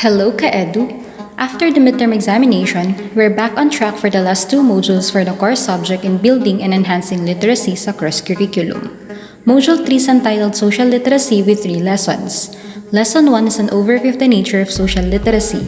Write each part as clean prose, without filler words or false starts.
Hello, Ka-Edu! After the midterm examination, we're back on track for the last two modules for the core subject in building and enhancing literacies across curriculum. Module 3 is entitled Social Literacy with 3 lessons. Lesson 1 is an overview of the nature of social literacy.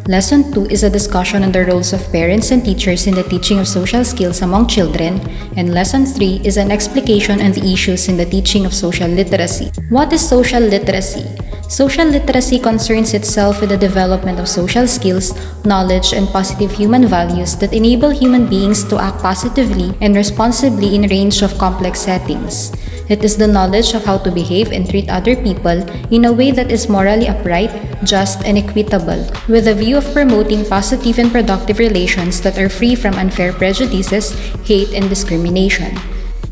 Lesson 2 is a discussion on the roles of parents and teachers in the teaching of social skills among children, and Lesson 3 is an explication on the issues in the teaching of social literacy. What is social literacy? Social literacy concerns itself with the development of social skills, knowledge, and positive human values that enable human beings to act positively and responsibly in a range of complex settings. It is the knowledge of how to behave and treat other people in a way that is morally upright, just, and equitable, with a view of promoting positive and productive relations that are free from unfair prejudices, hate, and discrimination.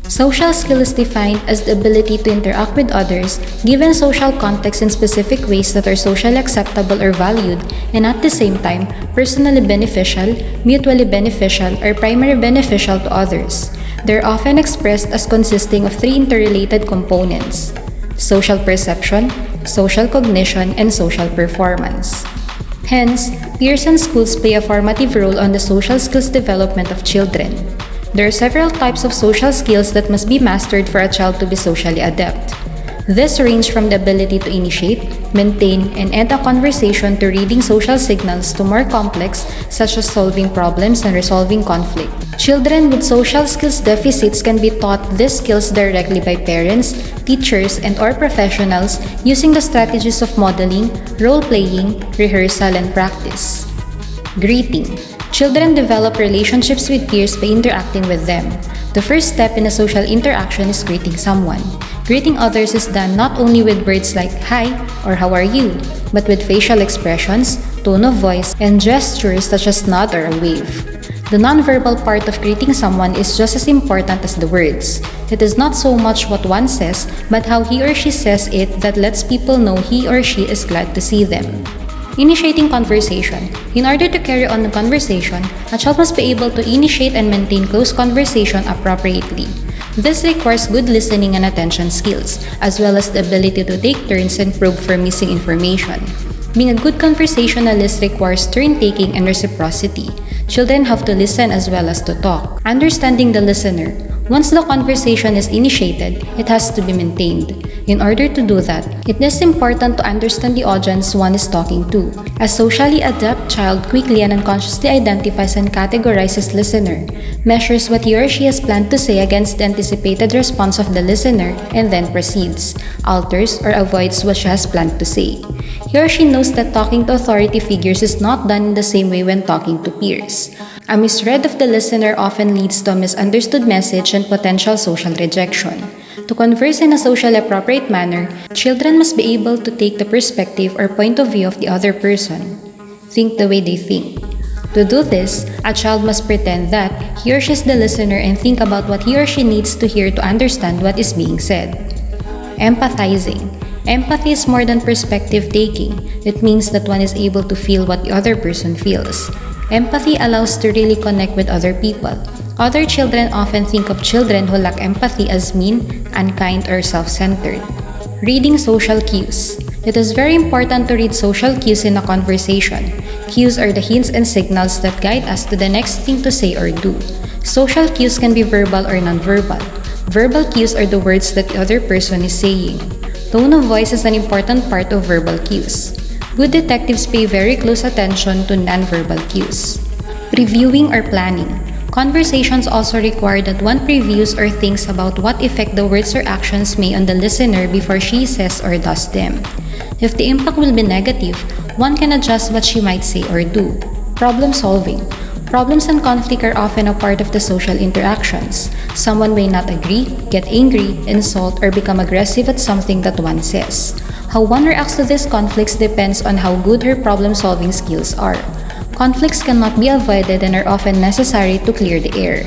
Social skill is defined as the ability to interact with others given social context in specific ways that are socially acceptable or valued, and at the same time, personally beneficial, mutually beneficial, or primarily beneficial to others. They're often expressed as consisting of 3 interrelated components: social perception, social cognition, and social performance. Hence, peers and schools play a formative role on the social skills development of children. There are several types of social skills that must be mastered for a child to be socially adept. This range from the ability to initiate, maintain, and end a conversation to reading social signals to more complex, such as solving problems and resolving conflict. Children with social skills deficits can be taught these skills directly by parents, teachers, and/or professionals using the strategies of modeling, role-playing, rehearsal, and practice. Greeting. Children develop relationships with peers by interacting with them. The first step in a social interaction is greeting someone. Greeting others is done not only with words like hi or how are you, but with facial expressions, tone of voice, and gestures such as nod or a wave. The nonverbal part of greeting someone is just as important as the words. It is not so much what one says, but how he or she says it that lets people know he or she is glad to see them. Initiating conversation. In order to carry on the conversation, a child must be able to initiate and maintain close conversation appropriately. This requires good listening and attention skills, as well as the ability to take turns and probe for missing information. Being a good conversationalist requires turn-taking and reciprocity. Children have to listen as well as to talk. Understanding the listener. Once the conversation is initiated, it has to be maintained. In order to do that, it is important to understand the audience one is talking to. A socially adept child quickly and unconsciously identifies and categorizes listener, measures what he or she has planned to say against the anticipated response of the listener, and then proceeds, alters, or avoids what she has planned to say. He or she knows that talking to authority figures is not done in the same way when talking to peers. A misread of the listener often leads to a misunderstood message and potential social rejection. To converse in a socially appropriate manner, children must be able to take the perspective or point of view of the other person. Think the way they think. To do this, a child must pretend that he or she is the listener and think about what he or she needs to hear to understand what is being said. Empathizing. Empathy is more than perspective taking. It means that one is able to feel what the other person feels. Empathy allows to really connect with other people. Other children often think of children who lack empathy as mean, unkind, or self-centered. Reading social cues. It is very important to read social cues in a conversation. Cues are the hints and signals that guide us to the next thing to say or do. Social cues can be verbal or nonverbal. Verbal cues are the words that the other person is saying. Tone of voice is an important part of verbal cues. Good detectives pay very close attention to nonverbal cues. Previewing or planning. Conversations also require that one previews or thinks about what effect the words or actions may on the listener before she says or does them. If the impact will be negative, one can adjust what she might say or do. Problem solving. Problems and conflict are often a part of the social interactions. Someone may not agree, get angry, insult, or become aggressive at something that one says. How one reacts to these conflicts depends on how good her problem-solving skills are. Conflicts cannot be avoided and are often necessary to clear the air.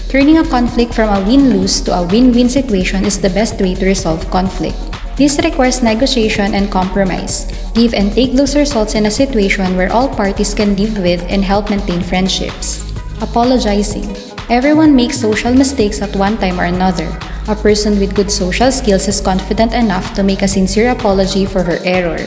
Turning a conflict from a win-lose to a win-win situation is the best way to resolve conflict. This requires negotiation and compromise. Give and take those results in a situation where all parties can live with and help maintain friendships. Apologizing. Everyone makes social mistakes at one time or another. A person with good social skills is confident enough to make a sincere apology for her error.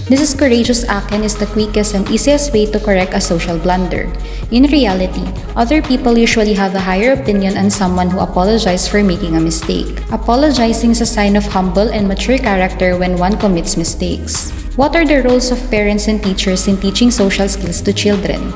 This courageous action is the quickest and easiest way to correct a social blunder. In reality, other people usually have a higher opinion on someone who apologizes for making a mistake. Apologizing is a sign of humble and mature character when one commits mistakes. What are the roles of parents and teachers in teaching social skills to children?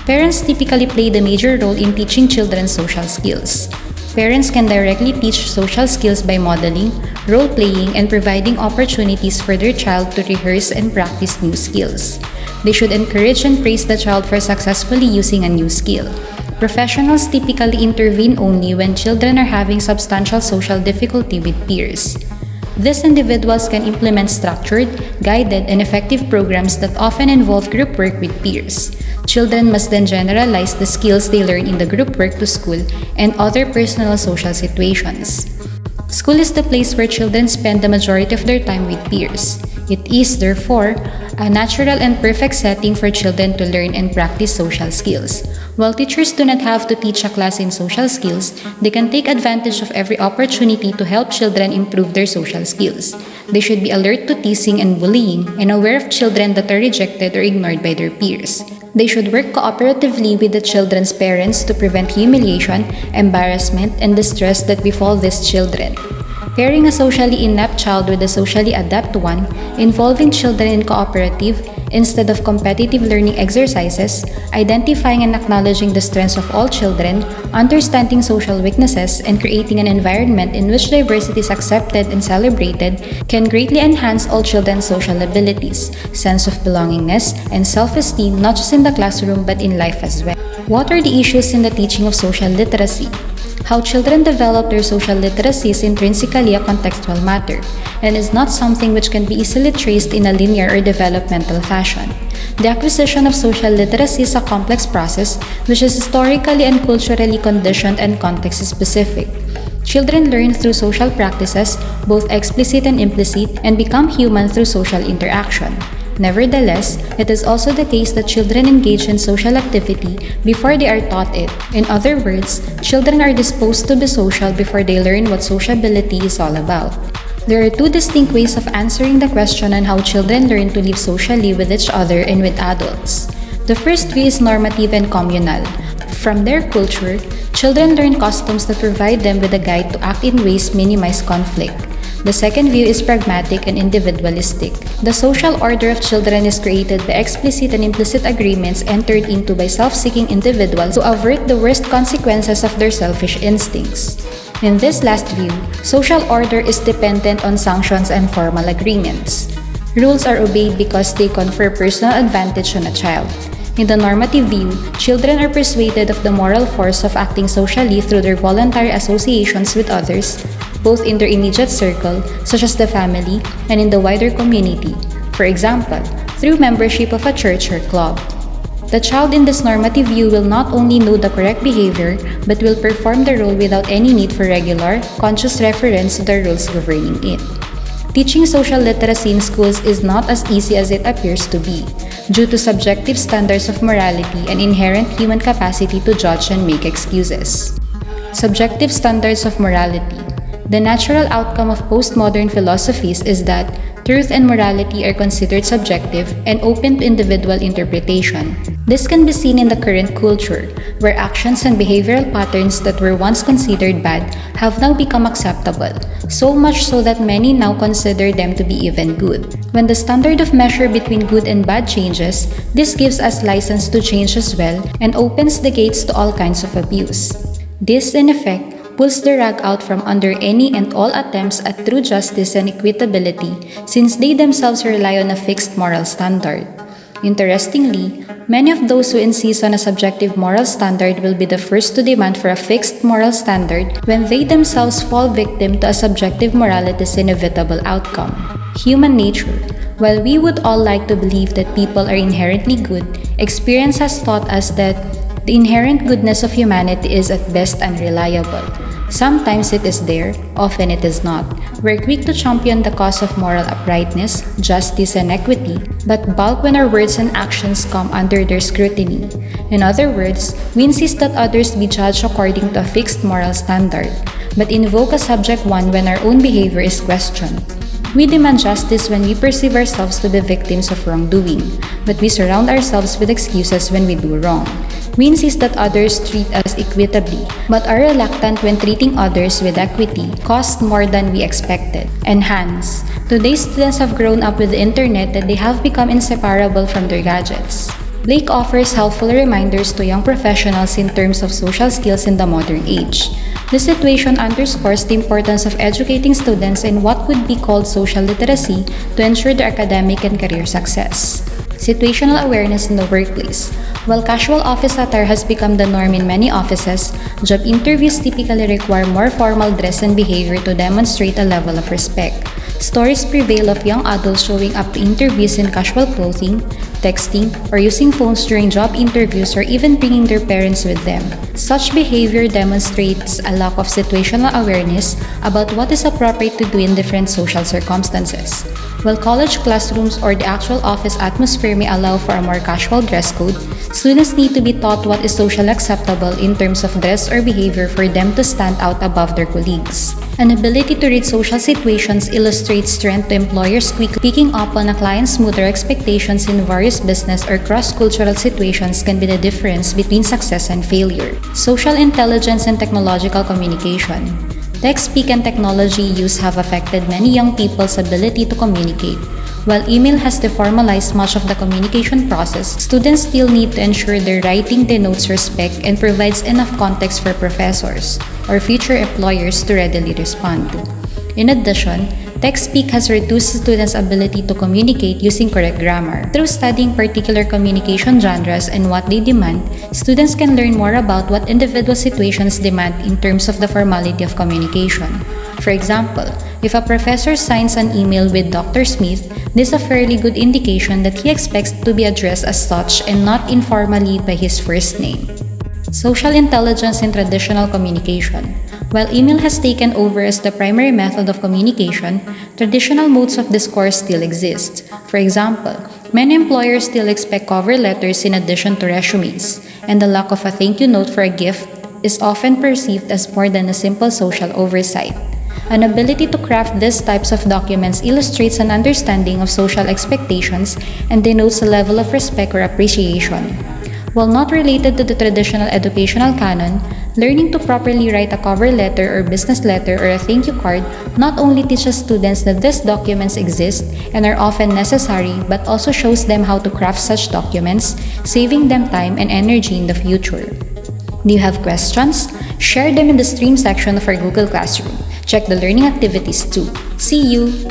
Parents typically play the major role in teaching children social skills. Parents can directly teach social skills by modeling, role-playing, and providing opportunities for their child to rehearse and practice new skills. They should encourage and praise the child for successfully using a new skill. Professionals typically intervene only when children are having substantial social difficulty with peers. These individuals can implement structured, guided, and effective programs that often involve group work with peers. Children must then generalize the skills they learn in the group work to school and other personal social situations. School is the place where children spend the majority of their time with peers. It is, therefore, a natural and perfect setting for children to learn and practice social skills. While teachers do not have to teach a class in social skills, they can take advantage of every opportunity to help children improve their social skills. They should be alert to teasing and bullying and aware of children that are rejected or ignored by their peers. They should work cooperatively with the children's parents to prevent humiliation, embarrassment, and distress that befall these children. Pairing a socially inept child with a socially adept one, involving children in cooperative instead of competitive learning exercises, identifying and acknowledging the strengths of all children, understanding social weaknesses, and creating an environment in which diversity is accepted and celebrated can greatly enhance all children's social abilities, sense of belongingness, and self-esteem not just in the classroom but in life as well. What are the issues in the teaching of social literacy? How children develop their social literacy is intrinsically a contextual matter and is not something which can be easily traced in a linear or developmental fashion. The acquisition of social literacy is a complex process which is historically and culturally conditioned and context-specific. Children learn through social practices, both explicit and implicit, and become human through social interaction. Nevertheless, it is also the case that children engage in social activity before they are taught it. In other words, children are disposed to be social before they learn what sociability is all about. There are two distinct ways of answering the question on how children learn to live socially with each other and with adults. The first view is normative and communal. From their culture, children learn customs that provide them with a guide to act in ways minimize conflict. The second view is pragmatic and individualistic. The social order of children is created by explicit and implicit agreements entered into by self-seeking individuals to avert the worst consequences of their selfish instincts. In this last view, social order is dependent on sanctions and formal agreements. Rules are obeyed because they confer personal advantage on a child. In the normative view, children are persuaded of the moral force of acting socially through their voluntary associations with others, both in their immediate circle, such as the family, and in the wider community, for example, through membership of a church or club. The child in this normative view will not only know the correct behavior, but will perform the role without any need for regular, conscious reference to the rules governing it. Teaching social literacy in schools is not as easy as it appears to be, due to subjective standards of morality and inherent human capacity to judge and make excuses. Subjective standards of morality. The natural outcome of postmodern philosophies is that truth and morality are considered subjective and open to individual interpretation. This can be seen in the current culture, where actions and behavioral patterns that were once considered bad have now become acceptable, so much so that many now consider them to be even good. When the standard of measure between good and bad changes, this gives us license to change as well and opens the gates to all kinds of abuse. This, in effect, pulls the rug out from under any and all attempts at true justice and equitability, since they themselves rely on a fixed moral standard. Interestingly, many of those who insist on a subjective moral standard will be the first to demand for a fixed moral standard when they themselves fall victim to a subjective morality's inevitable outcome. Human nature. While we would all like to believe that people are inherently good, experience has taught us that the inherent goodness of humanity is at best unreliable. Sometimes it is there, often it is not. We're quick to champion the cause of moral uprightness, justice, and equity, but balk when our words and actions come under their scrutiny. In other words, we insist that others be judged according to a fixed moral standard. but invoke a subject 1 when our own behavior is questioned. We demand justice when we perceive ourselves to be victims of wrongdoing, but we surround ourselves with excuses when we do wrong. We insist that others treat us equitably, but are reluctant when treating others with equity costs more than we expected. And hence, today's students have grown up with the internet that they have become inseparable from their gadgets. Blake offers helpful reminders to young professionals in terms of social skills in the modern age. This situation underscores the importance of educating students in what could be called social literacy to ensure their academic and career success. Situational awareness in the workplace. While casual office attire has become the norm in many offices, job interviews typically require more formal dress and behavior to demonstrate a level of respect. Stories prevail of young adults showing up to interviews in casual clothing, texting, or using phones during job interviews or even bringing their parents with them. Such behavior demonstrates a lack of situational awareness about what is appropriate to do in different social circumstances. While college classrooms or the actual office atmosphere may allow for a more casual dress code, students need to be taught what is socially acceptable in terms of dress or behavior for them to stand out above their colleagues. An ability to read social situations illustrates strength to employers quickly picking up on a client's mood or expectations in various business or cross-cultural situations can be the difference between success and failure. Social intelligence and technological communication. Tech speak and technology use have affected many young people's ability to communicate. While email has deformalized much of the communication process, students still need to ensure their writing denotes respect and provides enough context for professors or future employers to readily respond. In addition, TechSpeak has reduced students' ability to communicate using correct grammar. Through studying particular communication genres and what they demand, students can learn more about what individual situations demand in terms of the formality of communication. For example, if a professor signs an email with Dr. Smith, this is a fairly good indication that he expects to be addressed as such and not informally by his first name. Social intelligence in traditional communication. While email has taken over as the primary method of communication, traditional modes of discourse still exist. For example, many employers still expect cover letters in addition to resumes, and the lack of a thank you note for a gift is often perceived as more than a simple social oversight. An ability to craft these types of documents illustrates an understanding of social expectations and denotes a level of respect or appreciation. While not related to the traditional educational canon, learning to properly write a cover letter or business letter or a thank you card not only teaches students that these documents exist and are often necessary, but also shows them how to craft such documents, saving them time and energy in the future. Do you have questions? Share them in the stream section of our Google Classroom. Check the learning activities too. See you!